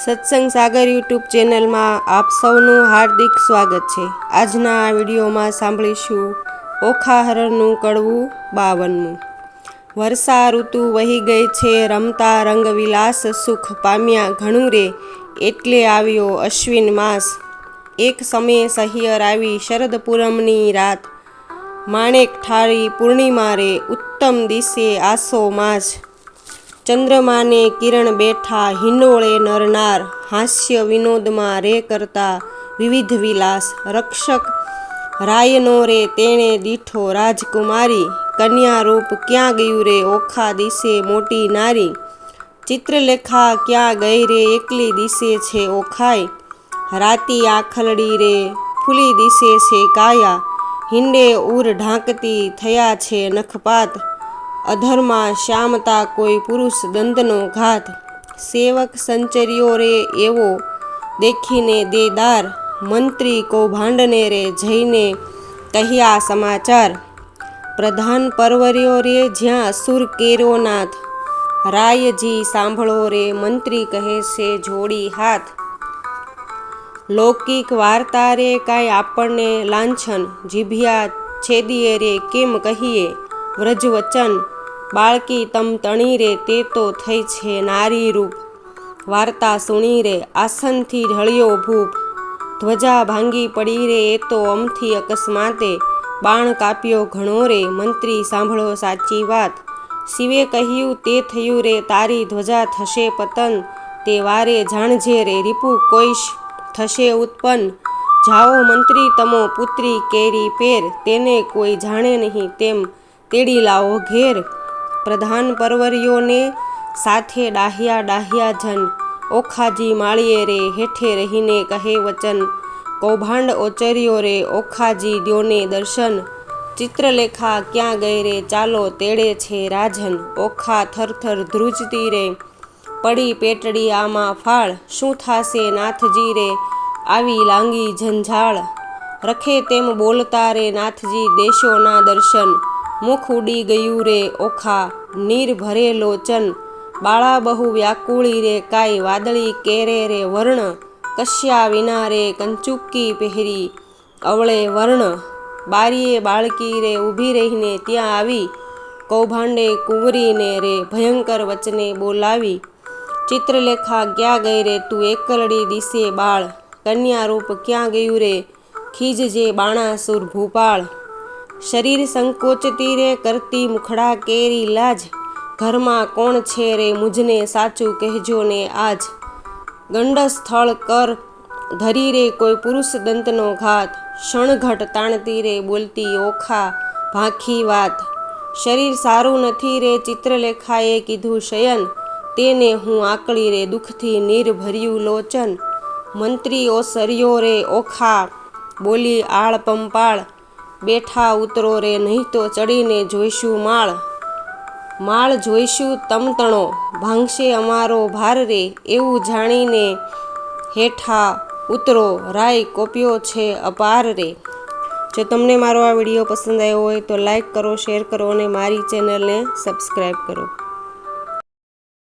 સત્સંગ સાગર યુટ્યુબ ચેનલમાં આપ સૌનું હાર્દિક સ્વાગત છે। આજના આ વિડીયોમાં સાંભળીશું ઓખા હરણનું કડવું 52મું। વર્ષા ઋતુ વહી ગઈ છે, રમતા રંગવિલાસ સુખ પામ્યા ઘણું રે, એટલે આવ્યો અશ્વિન માસ। એક સમયે સહિયર આવી શરદ પૂનમની રાત, માણેક ઠારી પૂર્ણિમા રે, ઉત્તમ દિશે આસો માસ। ચંદ્રમાને કિરણ બેઠા હિંડોળે નરનાર, હાસ્ય વિનોદમાં રે કરતા વિવિધ વિલાસ। રક્ષક રાયનો રે તેણે દીઠો રાજકુમારી, કન્યા રૂપ ક્યાં ગયું રે ઓખા દિશે મોટી નારી। ચિત્રલેખા ક્યાં ગઈ રે એકલી દિશે છે ઓખાઈ, રાતી આખલડી રે ફૂલી દિશે છે કાયા। હિંડે ઉર ઢાંકતી થયા છે નખપાત, અધરમાં શ્યામતા કોઈ પુરુષ દંતનો ઘાત। સેવક સંચર્યો રે એવો દેખીને દેદાર, મંત્રી કૌભાંડને રે જઈને કહ્યા સમાચાર। પ્રધાન પરવર્યો રે જ્યાં અસુર કેરો નાથ, રાયજી સાંભળો રે મંત્રી કહે છે જોડી હાથ। લૌકિક વાર્તા રે કાંઈ આપણને લાંછન, જીભ્યા છેદીએ રે કેમ કહીએ વ્રજ વચન। બાળકી તમ તણી રે તે તો થઈ છે નારી રૂપ, વાર્તા સુણી રે આસનથી ઢળ્યો ભૂપ। ધ્વજા ભાંગી પડી રે એ તો અમથી અકસ્માતે, બાણ કાપ્યો ઘણો રે મંત્રી સાંભળો સાચી વાત। શિવે કહ્યું તે થયું રે તારી ધ્વજા થશે પતન, તે વારે જાણજે રે રીપુ કોઈશ થશે ઉત્પન્ન। જાઓ મંત્રી તમો પુત્રી કેરી પેર, તેને કોઈ જાણે નહીં તેમ તેડી લાવો ઘેર। પ્રધાન પરવર્યોને સાથે ડાહ્યા ડાહ્યા જન, ઓખાજી માળીએ રે હેઠે રહીને કહે વચન। કૌભાંડ ઓચર્યો રે ઓખાજી દ્યોને દર્શન, ચિત્રલેખા ક્યાં ગઈ રે ચાલો તેડે છે રાજન। ઓખા થરથર ધ્રુજતી રે પડી પેટડી આમાં ફાળ, શું થાશે નાથજી રે આવી લાંગી ઝંઝાળ। રખે તેમ બોલતા રે નાથજી દેશોના દર્શન, મુખ ઉડી ગયું રે ઓખા નીર ભરે લોચન। બાળા બહુ વ્યાકુળી રે કાંઈ વાદળી કેરે રે વર્ણ, કશ્યા વિના રે કંચુકી પહેરી અવળે વર્ણ। બારીએ બાળકી રે ઊભી રહીને ત્યાં આવી, કૌભાંડે કુંવરીને રે ભયંકર વચને બોલાવી। ચિત્રલેખા ક્યાં ગઈ રે તું એકલડી દિશે બાળ, કન્યા રૂપ ક્યાં ગયું રે ખીજજે બાણાસુર ભૂપાળ। શરીર સંકોચતી રે કરતી મુખડા કેરી લાજ, ઘરમાં કોણ છે રે મુझને સાચું કહેજો ને આજ। ગંડસ્થળ કર ધરી રે કોઈ પુરુષ દંતનો ઘાત, ક્ષણઘટ તાણતી રે બોલતી ઓખા ભાંખી વાત। શરીર સારું નથી રે ચિત્રલેખાએ કીધું શયન, તેને હું આકળી રે દુઃખથી નીર ભર્યું લોચન। મંત્રી ઓસર્યો રે ઓખા બોલી આળ પંપાળ, બેઠા ઉતરો રે નહીં તો ચડીને જોઈશું માળ। માળ જોઈશું તમતણો ભાંગશે અમારો ભાર રે, એવું જાણીને હેઠા ઉતરો રાય કોપ્યો છે અપાર રે। જો તમને મારો આ વિડીયો પસંદ આવ્યો હોય તો લાઈક કરો, શેર કરો અને મારી ચેનલને સબસ્ક્રાઈબ કરો।